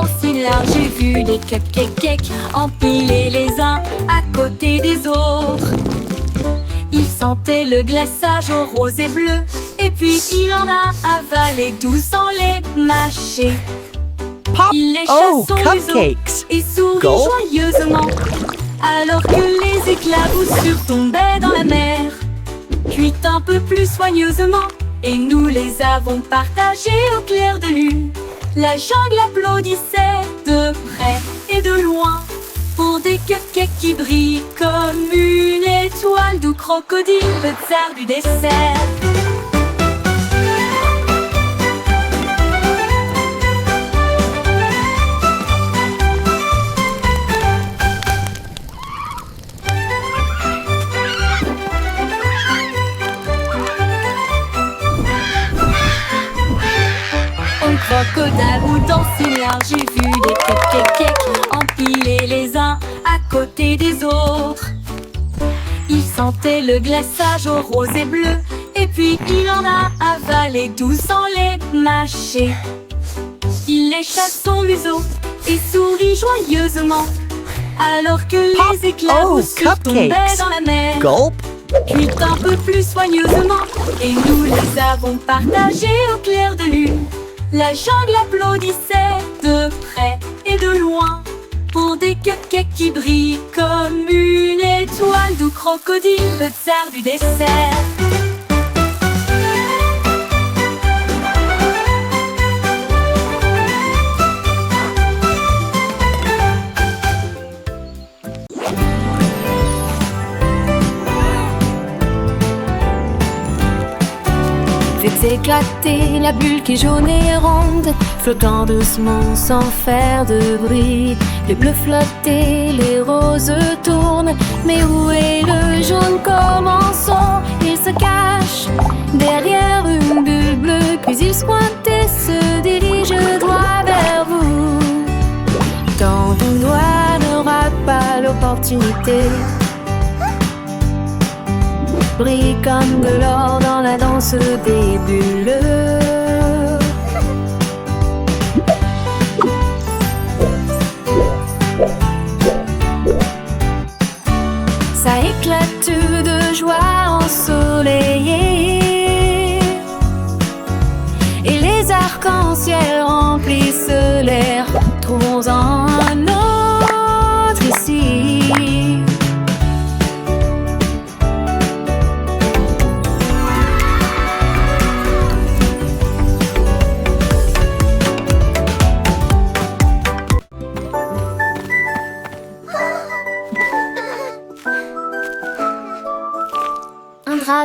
dans si large. J'ai vu des cupcakes empilés les uns à côté des autres. Il sentait le glaçage au rose et bleu, et puis il en a avalé 12 sans les mâcher. Il lécha son museau et sourit joyeusement, alors que les éclaboussures surtombaient dans la mer. Puis un peu plus soigneusement, et nous les avons partagés au clair de lune. La jungle applaudissait de près et de loin pour des cupcakes qui brillent comme une étoile, d'où crocodile, le tsar du dessert. Crocodile ou dans si large, j'ai vu des cupcakes empilés les uns à côté des autres. Il sentait le glaçage au rose et bleu, et puis il en a avalé 12 sans les mâcher. Il lécha son museau et sourit joyeusement, alors que les éclaboussures tombaient dans la mer. Puis un peu plus soigneusement, et nous les avons partagés au clair de lune. La jungle applaudissait de près et de loin pour des cupcakes qui brillent comme une étoile, d'où crocodile, le tsar du dessert. Faites éclater la bulle qui est jaune et ronde, flottant doucement sans faire de bruit. Les bleus flottent et les roses tournent, mais où est le jaune? Commençons. Il se cache derrière une bulle bleue, puis il se pointe et se dirige droit vers vous. Tant ton doigt n'aura pas l'opportunité, brille comme de l'or dans la danse des bulles. Ça éclate de joie ensoleillée, et les arcs-en-ciel remplissent l'air. Trouvons-en un autre ici.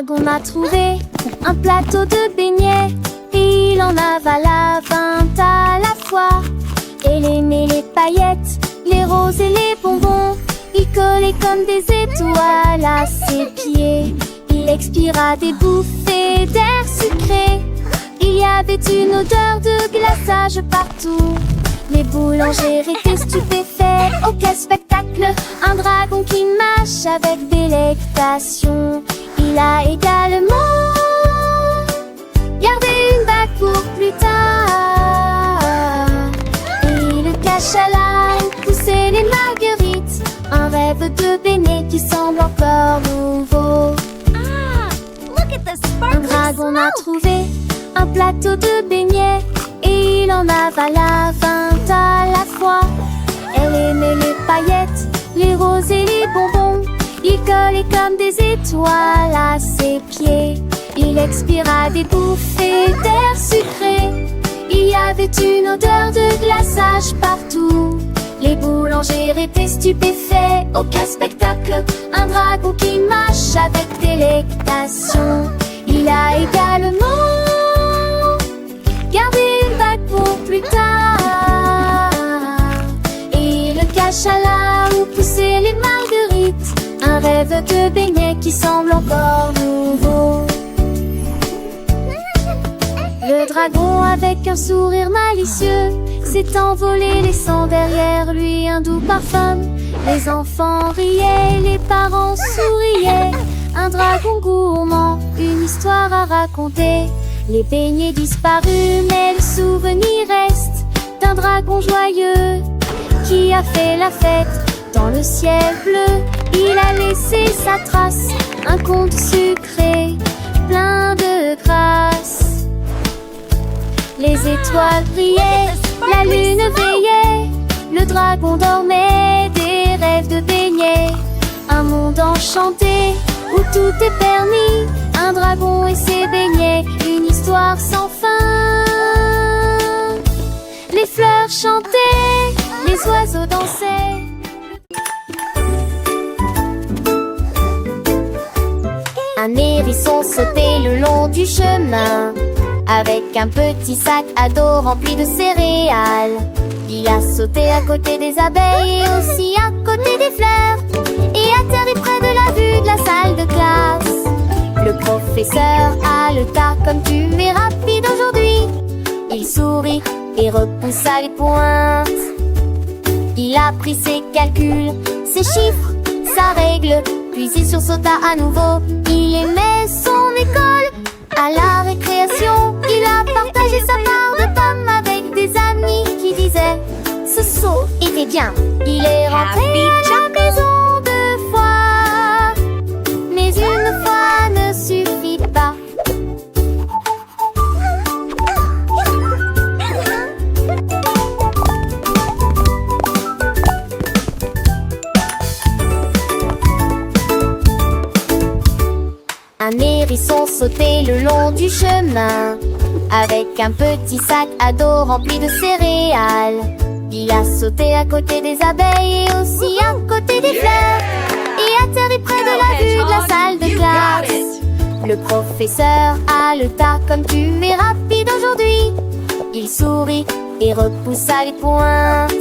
On a trouvé un plateau de beignets, et il en avala 20 à la fois. Elle aimait les paillettes, les roses et les bonbons. Il collait comme des étoiles à ses pieds. Il expira des bouffées d'air sucré. Il y avait une odeur de glaçage partout. Les boulangers étaient stupéfaits. Au quel spectacle! Un dragon qui mâche avec délectation. Il a également gardé une bague pour plus tard, et il cache à la où poussaient les marguerites. Un rêve de beignets qui semble encore nouveau. Un dragon a trouvé un plateau de beignets, et il en avala 20 à la fois. Elle aimait les paillettes, les roses et les bonbons. Il collait comme des étoiles à ses pieds. Il expira des bouffées d'air sucré. Il y avait une odeur de glaçage partout. Les boulangers étaient stupéfaits. Aucun spectacle! Un dragon qui mâche avec délectation. Il a également gardé une bague pour plus tard, et il le cache à là où poussaient les marguerites. Un rêve de beignets qui semble encore nouveau. Le dragon, avec un sourire malicieux, s'est envolé, laissant derrière lui un doux parfum. Les enfants riaient, les parents souriaient. Un dragon gourmand, une histoire à raconter. Les beignets disparus, mais le souvenir reste d'un dragon joyeux qui a fait la fête dans le ciel bleu. Il a laissé sa trace, un conte sucré, plein de grâce. Les étoiles brillaient, la lune veillait, le dragon dormait, des rêves de beignets. Un monde enchanté où tout est permis, un dragon et ses beignets, une histoire sans fin. Les fleurs chantaient, les oiseaux dansaient. Un hérisson sautait le long du chemin, avec un petit sac à dos rempli de céréales. Il a sauté à côté des abeilles et aussi à côté des fleurs, et atterri près de la vue de la salle de classe. Le professeur haleta comme tu es rapide aujourd'hui. Il sourit et repoussa les pointes. Il a pris ses calculs, ses chiffres, sa règle, puis il sursauta à nouveau. Il aimait son école. À la récréation, il a partagé sa part de pommes avec des amis qui disaient ce saut était bien. Il est rentré à la maison 2 fois, mais une fois ne suffit pas. Un hérisson sautait le long du chemin, avec un petit sac à dos rempli de céréales. Il a sauté à côté des abeilles et aussi à côté des fleurs, et atterri près de la vue de la salle de classe. Le professeur haleta comme tu es rapide aujourd'hui. Il sourit et repoussa les pointes.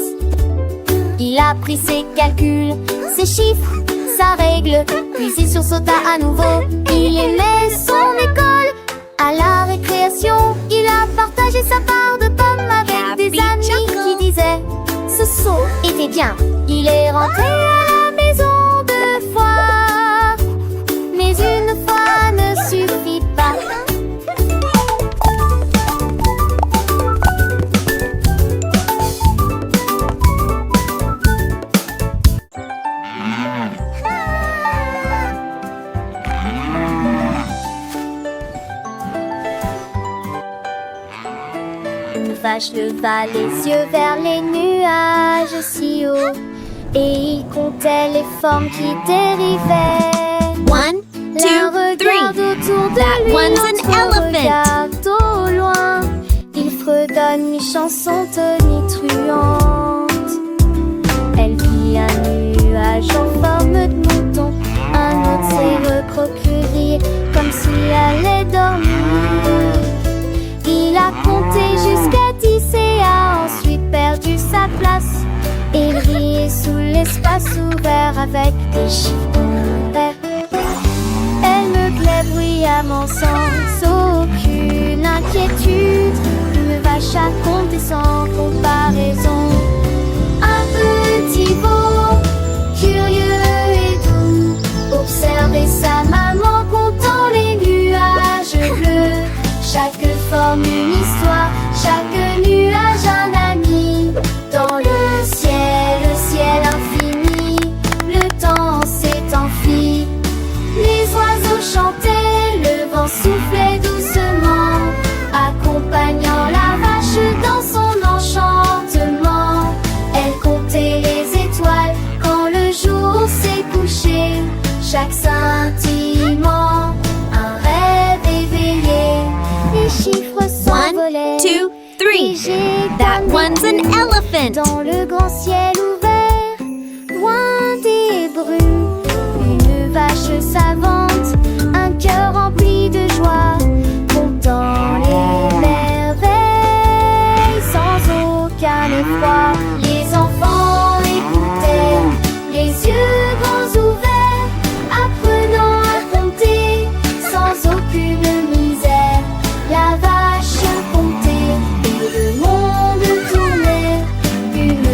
Il a pris ses calculs, ses chiffres, sa règle, puis il sursauta à nouveau. Il aimait son école. À la récréation, il a partagé sa part de pommes avec des amis qui disaient ce saut était bien. Il est rentré à la maison 2 fois, mais une fois ne suffit pas. Une vache leva les yeux vers les nuages si haut, et il comptait les formes qui dérivaient. 1, 2, L'un regarde 3. autour de That lui, one's an l'autre elephant. regarde au loin. Il fredonne mi-chanson tonitruante. Elle vit un nuage en forme de mouton. Un autre s'est recroquevillé comme s'il allait dormir. Il a compté jusqu'à 10 et a ensuite perdu sa place. Il riait sous l'espace ouvert avec des chiffres verts. Elle meuglait bruyamment sans aucune inquiétude. Une vache à compter sans comparaison. Un petit veau, curieux et doux, observait sa maman comptant les nuages bleus. Chaque forme une histoire, chaque nuage un ami. Dans le ciel infini, le temps s'est enfui. Les oiseaux chantaient, le vent soufflait doucement, accompagnant la vache dans son enchantement. Elle comptait les étoiles quand le jour s'est couché. Chaque scintillement, un rêve éveillé. Les chiffres s'envolaient. 1, 2, 3. That one's an elephant. Dans le grand ciel ouvert, loin des brumes, une vache savante, un cœur rempli de joie, comptant les merveilles sans aucun effroi. Les enfants écoutaient, les yeux grands ouverts, apprenant à compter sans aucune misère. La vache comptait et le monde tournait, une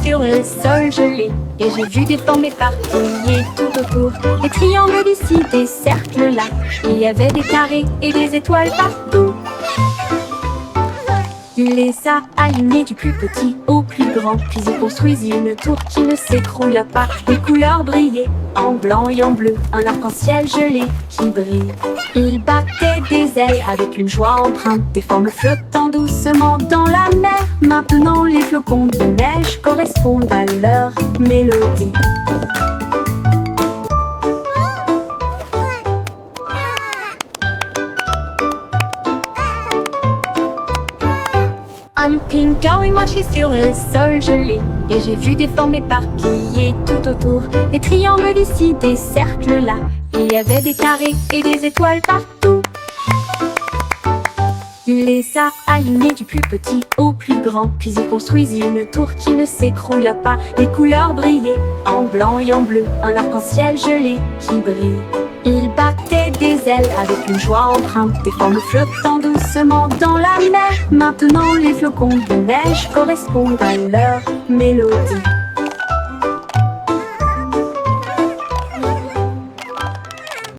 sur le sol gelé. Et j'ai vu des formes éparpillées tout autour. Des triangles d'ici, des cercles là. Il y avait des carrés et des étoiles partout. Il les a alignés du plus petit au plus grand. Puis il construisit une tour qui ne s'écroule pas. Les couleurs brillaient en blanc et en bleu. Un arc-en-ciel gelé qui brille. Il battait des ailes avec une joie empreinte. Des formes flottant doucement dans la mer. Maintenant les flocons de neige correspondent à leur mélodie. Un pingouin marchait sur le sol gelé. Et j'ai vu des formes éparpillées tout autour. Des triangles d'ici, des cercles là. Il y avait des carrés et des étoiles partout. Il les a alignés du plus petit au plus grand. Puis il construisit une tour qui ne s'écroule pas. Les couleurs brillaient en blanc et en bleu. Un arc-en-ciel gelé qui brille. Il battait des ailes avec une joie empreinte. Des formes flottant doucement dans la mer. Maintenant les flocons de neige correspondent à leur mélodie.